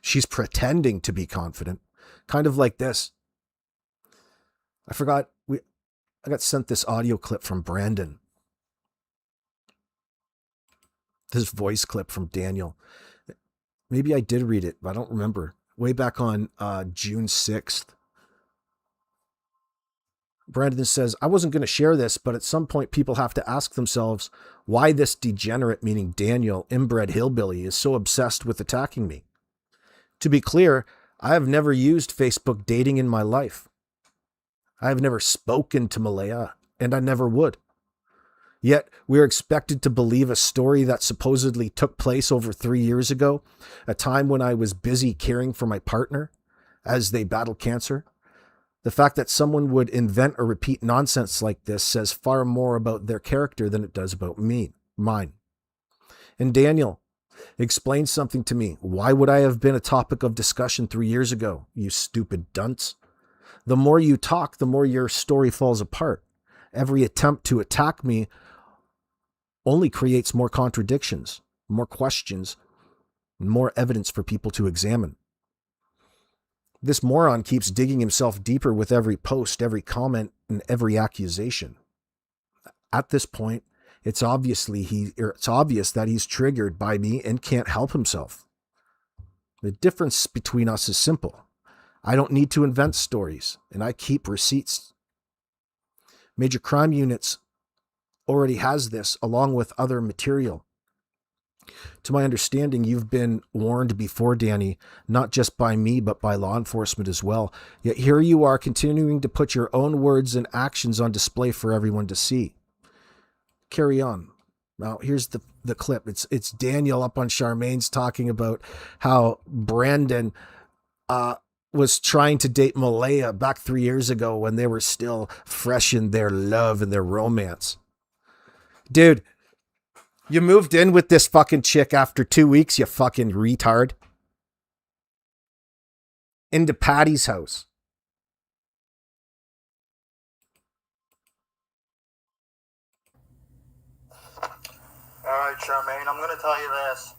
She's pretending to be confident. Kind of like this. I got sent this audio clip from Brandon. This voice clip from Daniel. Maybe I did read it, but I don't remember. Way back on June 6th. Brandon says, I wasn't going to share this, but at some point people have to ask themselves why this degenerate, meaning Daniel, inbred hillbilly, is so obsessed with attacking me. To be clear, I have never used Facebook dating in my life. I have never spoken to Malaya, and I never would. Yet we are expected to believe a story that supposedly took place over 3 years ago, a time when I was busy caring for my partner as they battled cancer. The fact that someone would invent or repeat nonsense like this says far more about their character than it does about mine. And Daniel, explain something to me. Why would I have been a topic of discussion 3 years ago, you stupid dunce? The more you talk, the more your story falls apart. Every attempt to attack me only creates more contradictions, more questions, and more evidence for people to examine. This moron keeps digging himself deeper with every post, every comment, and every accusation. At this point, it's obvious that he's triggered by me and can't help himself. The difference between us is simple. I don't need to invent stories, and I keep receipts. Major crime units already has this, along with other material. To my understanding, you've been warned before, Danny, not just by me, but by law enforcement as well. Yet here you are continuing to put your own words and actions on display for everyone to see. Carry on. Now, here's the clip. It's Daniel up on Charmaine's talking about how Brandon was trying to date Malaya back 3 years ago when they were still fresh in their love and their romance. Dude, you moved in with this fucking chick after 2 weeks, you fucking retard. Into Patty's house. Alright, Charmaine, I'm gonna tell you this.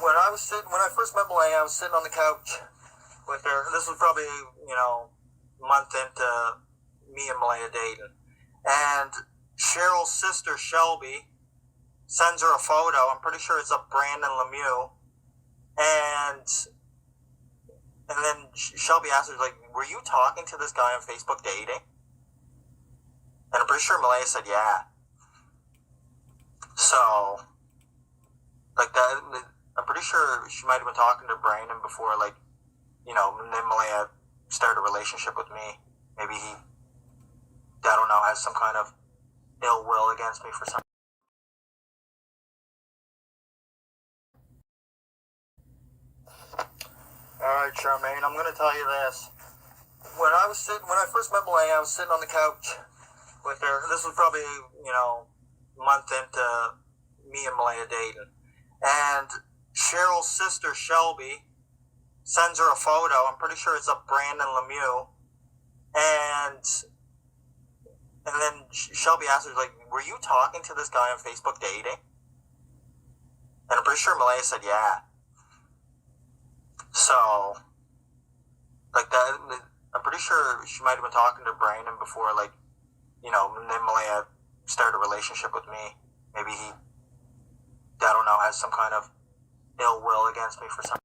When I first met Malaya, I was sitting on the couch with her. This was probably, a month into me and Malaya dating. And Cheryl's sister, Shelby, sends her a photo. I'm pretty sure it's of Brandon Lemieux. And then Shelby asks her, like, were you talking to this guy on Facebook dating? And I'm pretty sure Malaya said, yeah. So, like that, I'm pretty sure she might have been talking to Brandon before, like, and then Malaya started a relationship with me. Maybe he, I don't know, has some kind of ill will against me for some. Alright, Charmaine, I'm gonna tell you this. When I first met Malaya, I was sitting on the couch with her. This was probably, a month into me and Malaya dating. And Cheryl's sister, Shelby, sends her a photo. I'm pretty sure it's of Brandon Lemieux. And then Shelby asks her, like, were you talking to this guy on Facebook dating? And I'm pretty sure Malaya said, yeah. So, like that, I'm pretty sure she might have been talking to Brandon before, like, and then Malaya started a relationship with me. Maybe he, I don't know, has some kind of ill will against me for some.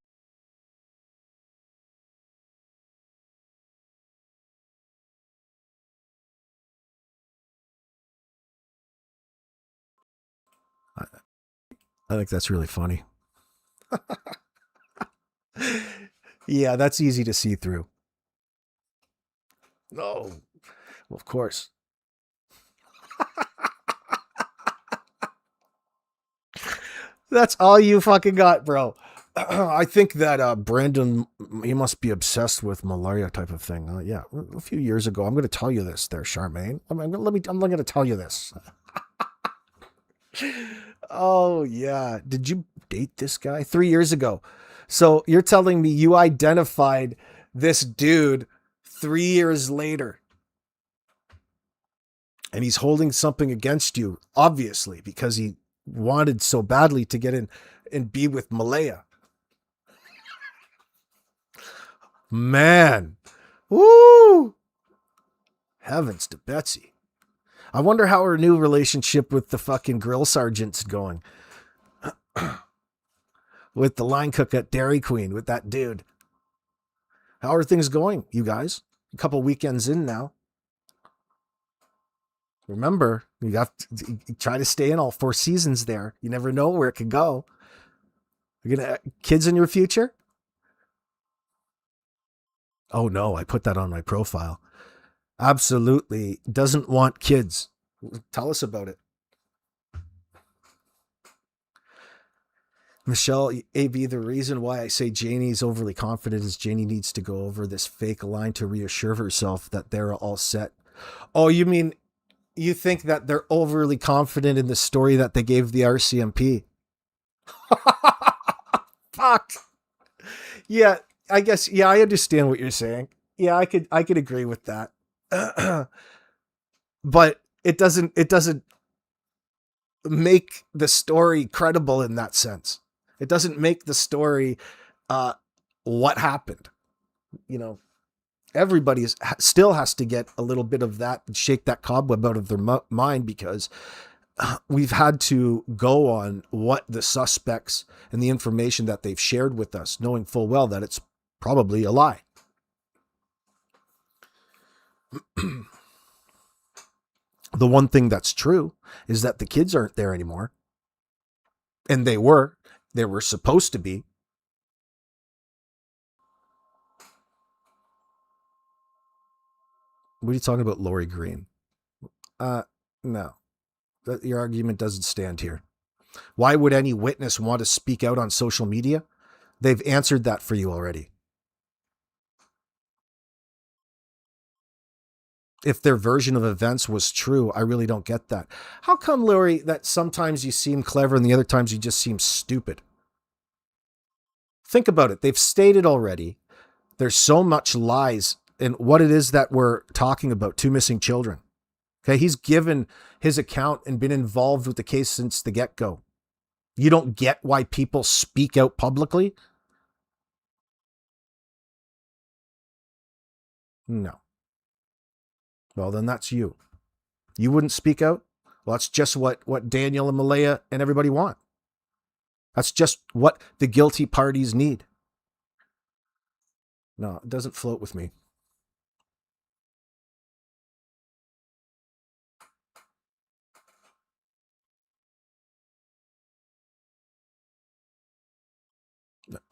I think that's really funny. Yeah, that's easy to see through. No, well, of course. That's all you fucking got, bro. I think that Brandon, he must be obsessed with malaria type of thing. Yeah, a few years ago. I'm going to tell you this, there, Charmaine. I'm going to tell you this. Oh yeah, did you date this guy 3 years ago? So you're telling me you identified this dude 3 years later, and he's holding something against you, obviously, because he wanted so badly to get in and be with Malaya. Man. Woo! Heavens to Betsy. I wonder how her new relationship with the fucking grill sergeant's going. With the line cook at Dairy Queen, with that dude. How are things going, you guys? A couple weekends in now. Remember, you got to try to stay in all 4 seasons there. You never know where it could go. You're gonna kids in your future? Oh no, I put that on my profile. Absolutely doesn't want kids. Tell us about it. Michelle, AB, the reason why I say Janie's overly confident is Janie needs to go over this fake line to reassure herself that they're all set. Oh, you mean you think that they're overly confident in the story that they gave the RCMP? Fuck. Yeah, I guess. Yeah, I understand what you're saying. Yeah, I could agree with that. But it doesn't make the story credible in that sense. It doesn't make the story what happened. You know, everybody still has to get a little bit of that and shake that cobweb out of their mind, because we've had to go on what the suspects and the information that they've shared with us, knowing full well that it's probably a lie. The one thing that's true is that the kids aren't there anymore. And they were supposed to be. What are you talking about, Lori Green? No. Your argument doesn't stand here. Why would any witness want to speak out on social media? They've answered that for you already. If their version of events was true, I really don't get that. How come, Lori, that sometimes you seem clever and the other times you just seem stupid? Think about it. They've stated already there's so much lies in what it is that we're talking about, 2 missing children. Okay, he's given his account and been involved with the case since the get-go. You don't get why people speak out publicly? No. Well, then that's you. You wouldn't speak out? Well, that's just what Daniel and Malaya and everybody want. That's just what the guilty parties need. No, it doesn't float with me.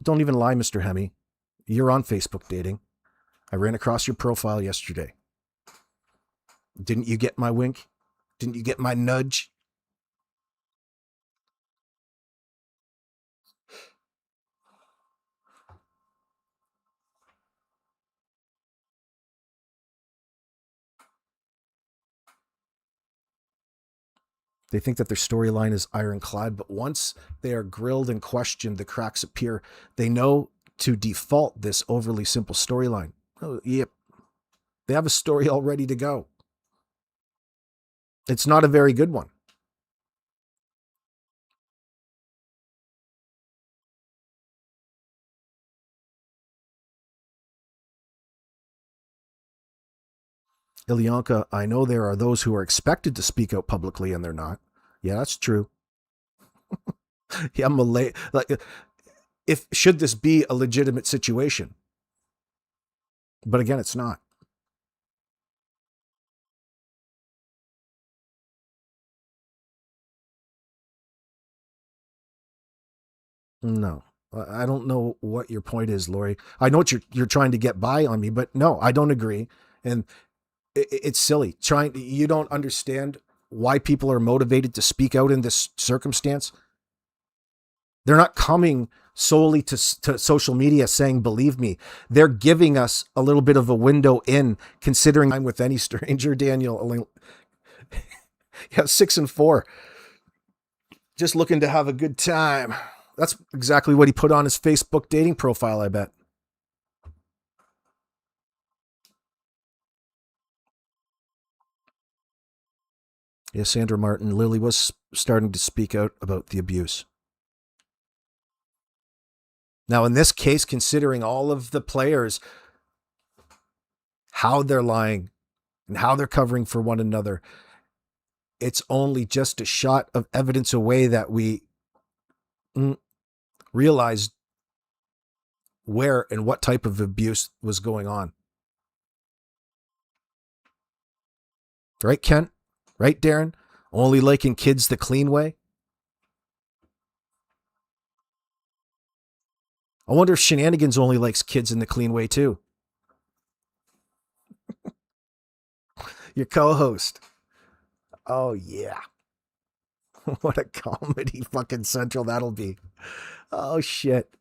Don't even lie, Mr. Hemi. You're on Facebook dating. I ran across your profile yesterday. Didn't you get my wink? Didn't you get my nudge? They think that their storyline is ironclad, but once they are grilled and questioned, the cracks appear. They know to default this overly simple storyline. Oh, yep. They have a story all ready to go. It's not a very good one. Ilyanka, I know there are those who are expected to speak out publicly and they're not. Yeah, that's true. Yeah, Malay. Like, if should this be a legitimate situation? But again, it's not. No. I don't know what your point is, Lori. I know what you're trying to get by on me, but no, I don't agree. And it's silly. You don't understand why people are motivated to speak out in this circumstance. They're not coming solely to social media saying, believe me. They're giving us a little bit of a window in, considering I'm with any stranger, Daniel. Yeah, 6 and 4. Just looking to have a good time. That's exactly what he put on his Facebook dating profile, I bet. Yeah, Sandra Martin. Lily was starting to speak out about the abuse. Now, in this case, considering all of the players, how they're lying, and how they're covering for one another. It's only just a shot of evidence away that we realized where and what type of abuse was going on. Right, Kent? Right, Darren? Only liking kids the clean way? I wonder if Shenanigans only likes kids in the clean way too. Your co-host. Oh, yeah. What a comedy fucking central that'll be. Oh, shit.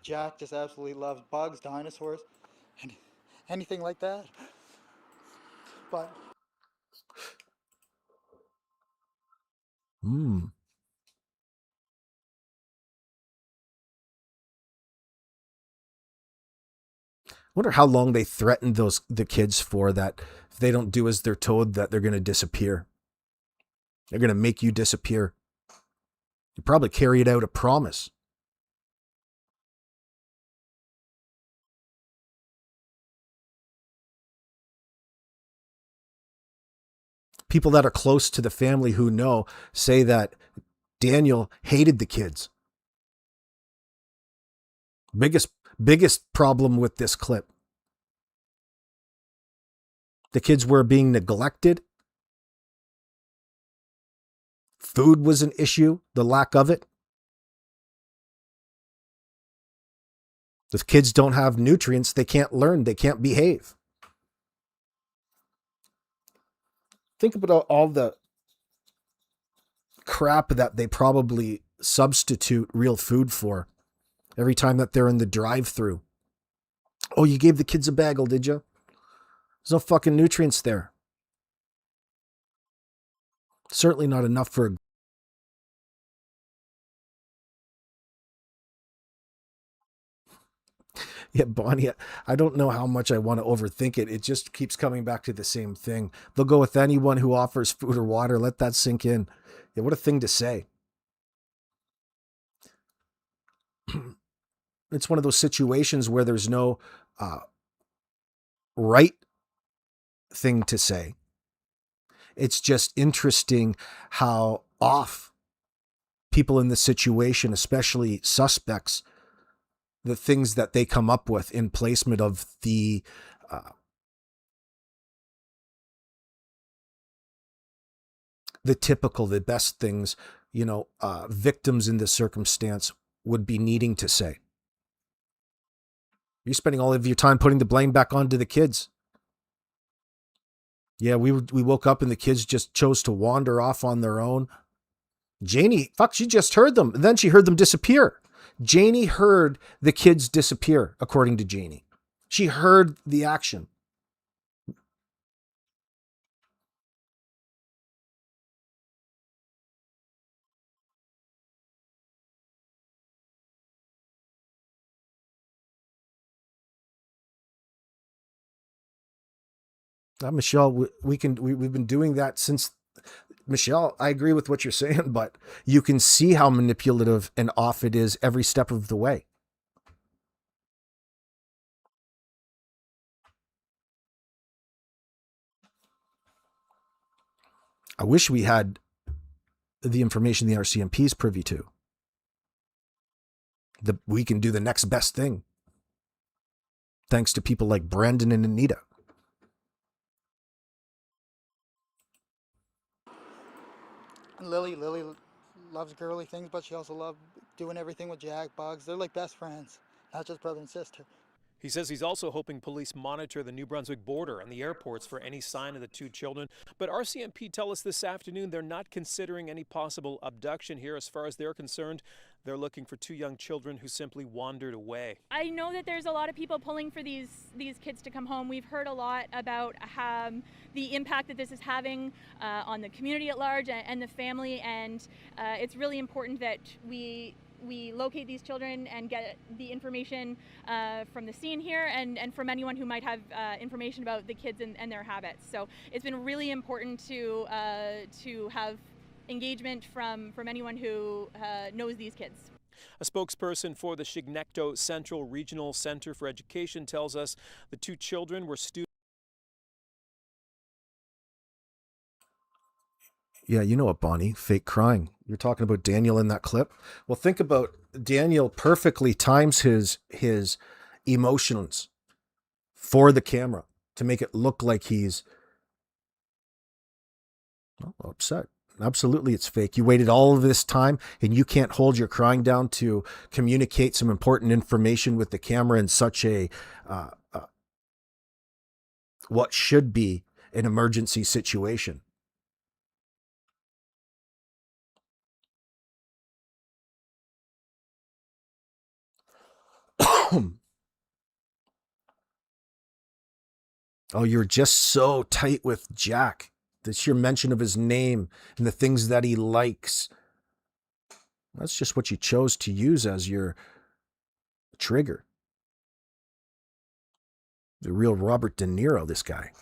Jack just absolutely loves bugs, dinosaurs, and anything like that. But Wonder how long they threatened the kids for, that if they don't do as they're told, that they're going to disappear. They're going to make you disappear. You probably carried out a promise. People that are close to the family who know say that Daniel hated the kids. Biggest problem with this clip. The kids were being neglected. Food was an issue, the lack of it. If kids don't have nutrients, they can't learn, they can't behave. Think about all the crap that they probably substitute real food for every time that they're in the drive-thru. Oh, you gave the kids a bagel, did you? There's no fucking nutrients there. Certainly not enough for a... Yeah, Bonnie, I don't know how much I want to overthink it. It just keeps coming back to the same thing. They'll go with anyone who offers food or water. Let that sink in. Yeah, what a thing to say. It's one of those situations where there's no right thing to say. It's just interesting how off people in this situation, especially suspects, the things that they come up with in placement of the typical, the best things, victims in this circumstance would be needing to say. You're spending all of your time putting the blame back onto the kids. Yeah, we woke up and the kids just chose to wander off on their own. Janie, she just heard them. And then she heard them disappear. Janie heard the kids disappear, according to Janie. She heard the action. Michelle, we've been doing that since... Michelle, I agree with what you're saying, but you can see how manipulative and off it is every step of the way. I wish we had the information the RCMP is privy to. We can do the next best thing. Thanks to people like Brandon and Anita. Lily loves girly things, but she also loves doing everything with Jack, Bugs. They're like best friends, not just brother and sister. He says he's also hoping police monitor the New Brunswick border and the airports for any sign of the two children. But RCMP tell us this afternoon they're not considering any possible abduction here. As far as they're concerned, they're looking for two young children who simply wandered away. I know that there's a lot of people pulling for these kids to come home. We've heard a lot about the impact that this is having on the community at large and the family, and it's really important that we locate these children and get the information from the scene here and from anyone who might have information about the kids and their habits. So it's been really important to have engagement from anyone who knows these kids. A spokesperson for the Chignecto Central Regional Center for Education tells us the two children were students. Yeah, you know what, Bonnie? Fake crying. You're talking about Daniel in that clip. Well, think about Daniel perfectly times his emotions for the camera to make it look like he's upset. Absolutely, it's fake. You waited all of this time and you can't hold your crying down to communicate some important information with the camera in such a what should be an emergency situation. Oh, you're just so tight with Jack. The sheer mention of his name and the things that he likes. That's just what you chose to use as your trigger. The real Robert De Niro, this guy.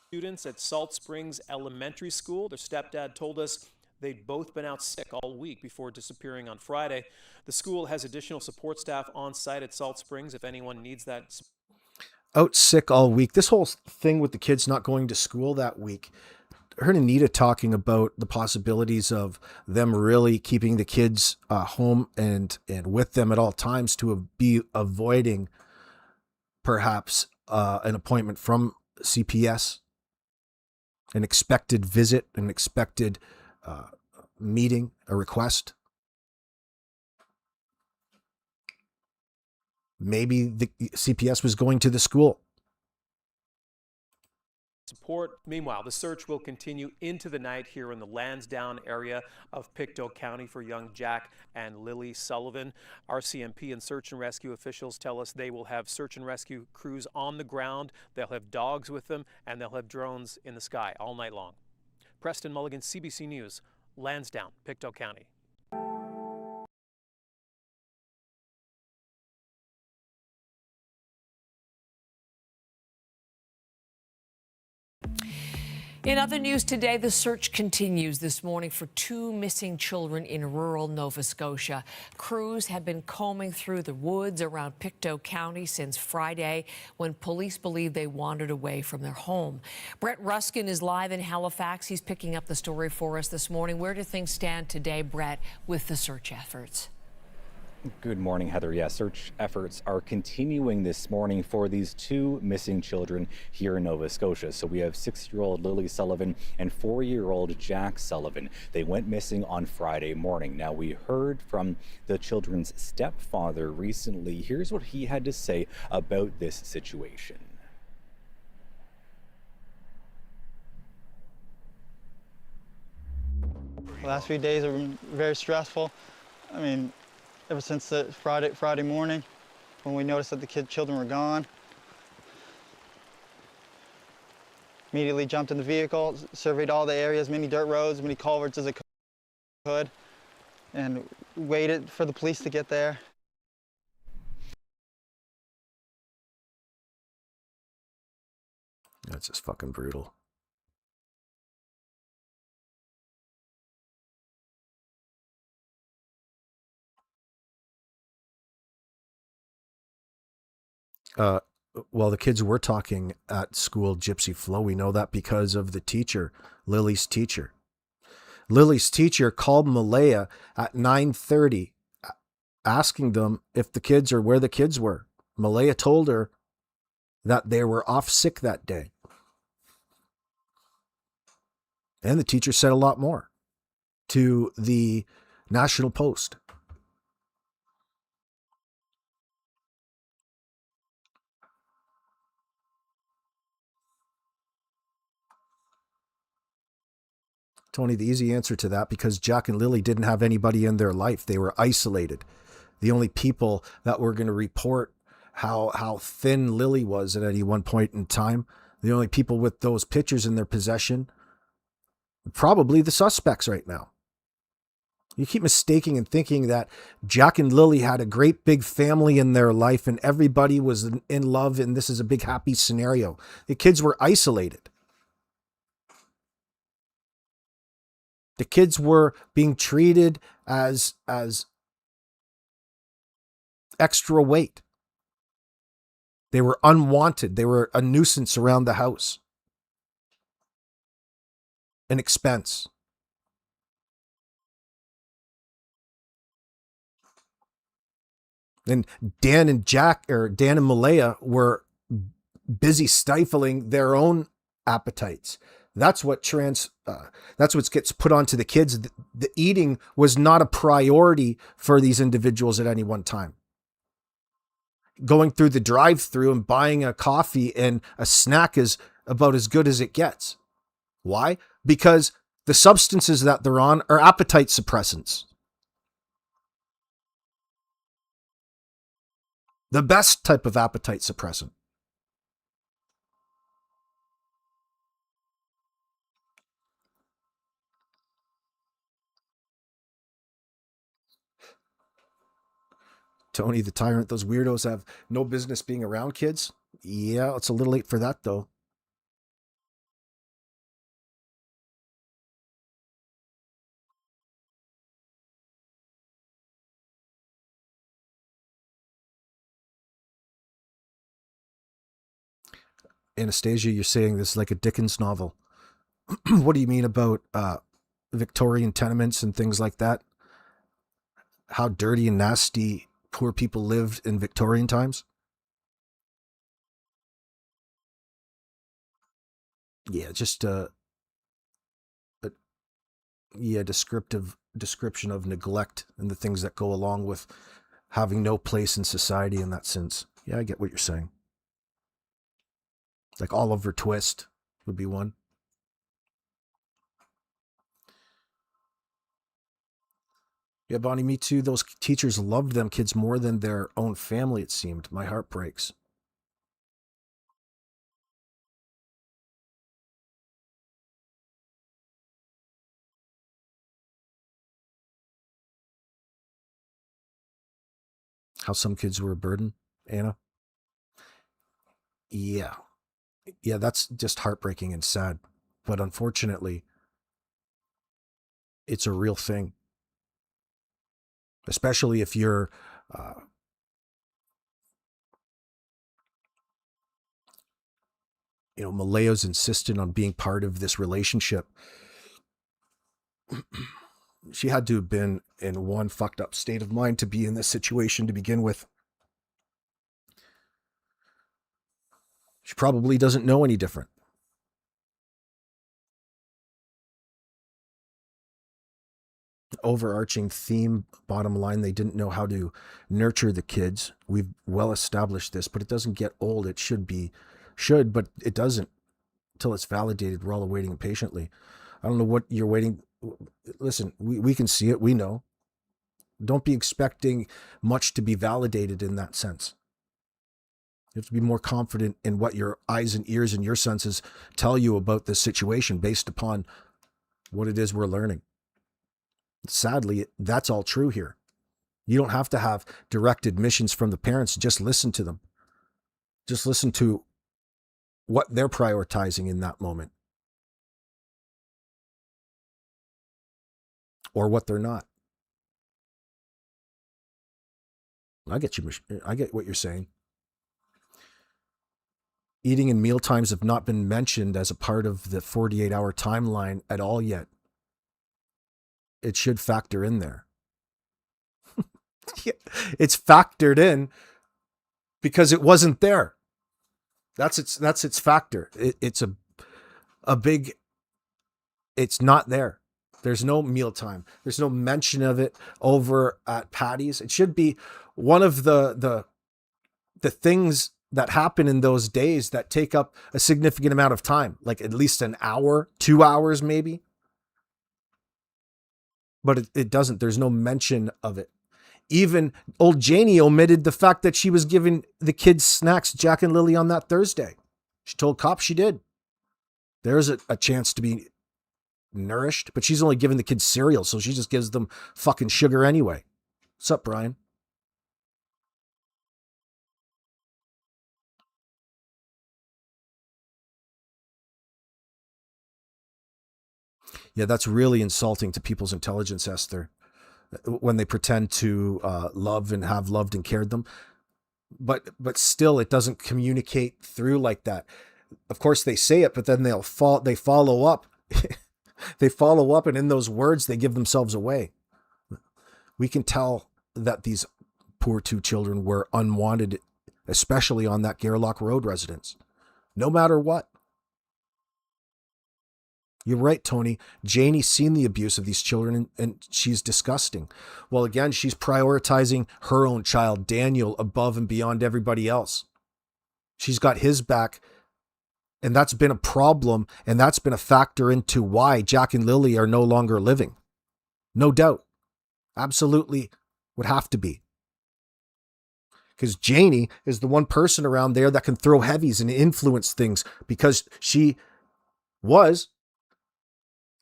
Students at Salt Springs Elementary School. Their stepdad told us they'd both been out sick all week before disappearing on Friday. The school has additional support staff on site at Salt Springs if anyone needs that. Out sick all week. This whole thing with the kids not going to school that week. I heard Anita talking about the possibilities of them really keeping the kids home and with them at all times to be avoiding perhaps an appointment from CPS, an expected visit, an expected meeting, a request. Maybe the CPS was going to the school. Support. Meanwhile, the search will continue into the night here in the Lansdowne area of Pictou County for young Jack and Lily Sullivan. RCMP and search and rescue officials tell us they will have search and rescue crews on the ground. They'll have dogs with them, and they'll have drones in the sky all night long. Preston Mulligan, CBC News, Lansdowne, Pictou County. In other news today, the search continues this morning for two missing children in rural Nova Scotia. Crews have been combing through the woods around Pictou County since Friday when police believe they wandered away from their home. Brett Ruskin is live in Halifax. He's picking up the story for us this morning. Where do things stand today, Brett, with the search efforts? Good morning, Heather. Yeah, search efforts are continuing this morning for these two missing children here in Nova Scotia. So we have 6-year-old Lily Sullivan and 4-year-old Jack Sullivan. They went missing on Friday morning. Now, we heard from the children's stepfather recently. Here's what he had to say about this situation. The last few days have been very stressful. I mean, ever since the Friday morning when we noticed that the children were gone. Immediately jumped in the vehicle, surveyed all the areas, many dirt roads, many culverts as I could, and waited for the police to get there. That's just fucking brutal. Well, the kids were talking at school Gypsy Flow. We know that because of the teacher, Lily's teacher. Lily's teacher called Malaya at 9:30, asking them if the kids or where the kids were. Malaya told her that they were off sick that day. And the teacher said a lot more to the National Post. Tony, the easy answer to that, because Jack and Lily didn't have anybody in their life. They were isolated. The only people that were going to report how thin Lily was at any one point in time, the only people with those pictures in their possession, probably the suspects right now. You keep mistaking and thinking that Jack and Lily had a great big family in their life and everybody was in love and this is a big happy scenario. The kids were isolated. The kids were being treated as extra weight. They were unwanted. They were a nuisance around the house. An expense. And Dan and Malaya were busy stifling their own appetites. That's what gets put onto the kids. The eating was not a priority for these individuals at any one time. Going through the drive-thru and buying a coffee and a snack is about as good as it gets. Why? Because the substances that they're on are appetite suppressants. The best type of appetite suppressant. Tony the Tyrant, those weirdos have no business being around kids. Yeah, it's a little late for that, though. Anastasia, you're saying this is like a Dickens novel. What do you mean about Victorian tenements and things like that? How dirty and nasty poor people lived in Victorian times? Yeah, just description of neglect and the things that go along with having no place in society in that sense. Yeah, I get what you're saying. Like Oliver Twist would be one. Yeah, Bonnie, me too. Those teachers loved them kids more than their own family, it seemed. My heart breaks. How some kids were a burden, Anna. Yeah. Yeah, that's just heartbreaking and sad. But unfortunately, it's a real thing. Especially if you're, uh, Malaya's insistent on being part of this relationship. She had to have been in one fucked up state of mind to be in this situation to begin with. She probably doesn't know any different. Overarching theme, bottom line, they didn't know how to nurture the kids. We've well established this, but it doesn't get old. It should, but it doesn't until it's validated. We're all waiting patiently. I don't know what you're waiting. Listen, we can see it. We know. Don't be expecting much to be validated in that sense. You have to be more confident in what your eyes and ears and your senses tell you about this situation based upon what it is we're learning. Sadly, that's all true here. You don't have to have direct admissions from the parents. Just listen to them. Just listen to what they're prioritizing in that moment. Or what they're not. I get you. I get what you're saying. Eating and meal times have not been mentioned as a part of the 48-hour timeline at all yet. It should factor in there. It's factored in because it wasn't there. That's its factor. It's a big. It's not there. There's no mealtime. There's no mention of it over at Patty's. It should be one of the things that happen in those days that take up a significant amount of time, like at least an hour, 2 hours maybe. But it doesn't. There's no mention of it. Even old Janie omitted the fact that she was giving the kids snacks, Jack and Lily, on that Thursday. She told cops she did. There's a chance to be nourished, but she's only giving the kids cereal, so she just gives them fucking sugar anyway. What's up, Brian? Yeah, that's really insulting to people's intelligence, Esther, when they pretend to love and have loved and cared them. But still, it doesn't communicate through like that. Of course, they say it, but then they follow up. They follow up, and in those words, they give themselves away. We can tell that these poor two children were unwanted, especially on that Gairloch Road residence, no matter what. You're right, Tony. Janie's seen the abuse of these children, and she's disgusting. Well, again, she's prioritizing her own child, Daniel, above and beyond everybody else. She's got his back, and that's been a problem, and that's been a factor into why Jack and Lily are no longer living. No doubt. Absolutely would have to be. Because Janie is the one person around there that can throw heavies and influence things, because she was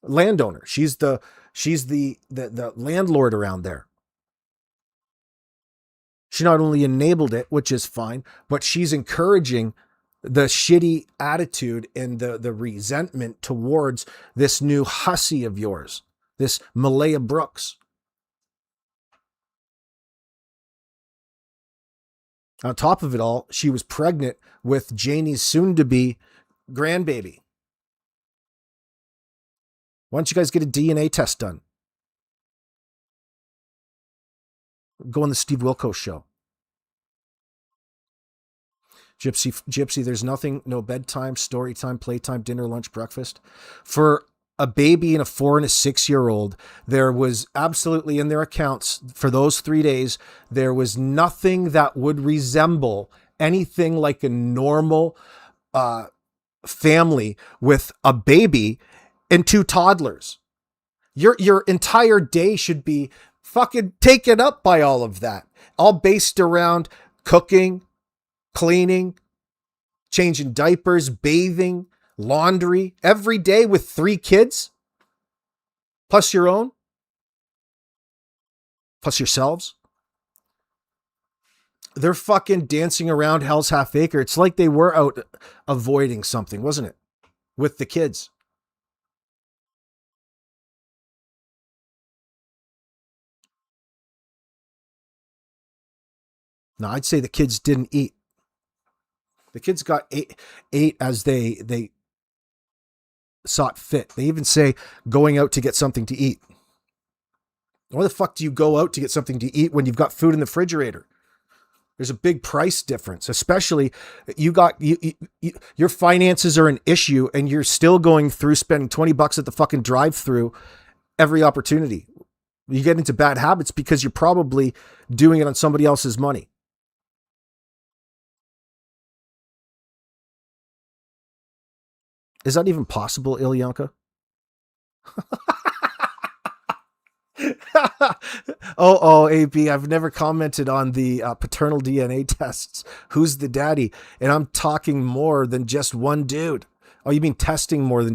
landowner. She's the landlord around there. She not only enabled it, which is fine, but she's encouraging the shitty attitude and the resentment towards this new hussy of yours, this Malaya Brooks. On top of it all, she was pregnant with Janie's soon-to-be grandbaby. Why don't you guys get a DNA test done? Go on the Steve Wilkos show. Gypsy, there's nothing, no bedtime, story time, playtime, dinner, lunch, breakfast. For a baby and a 4 and a 6-year-old, there was absolutely in their accounts for those 3 days, there was nothing that would resemble anything like a normal family with a baby and 2 toddlers. Your entire day should be fucking taken up by all of that. All based around cooking, cleaning, changing diapers, bathing, laundry, every day with 3 kids, plus your own, plus yourselves. They're fucking dancing around Hell's Half Acre. It's like they were out avoiding something, wasn't it? With the kids. Now, I'd say the kids didn't eat. The kids got ate as they sought fit. They even say going out to get something to eat. Why the fuck do you go out to get something to eat when you've got food in the refrigerator? There's a big price difference, especially your finances are an issue and you're still going through spending $20 at the fucking drive-thru every opportunity. You get into bad habits because you're probably doing it on somebody else's money. Is that even possible, Ilyanka? AB, I've never commented on the paternal DNA tests. Who's the daddy? And I'm talking more than just one dude. Oh, you mean testing more than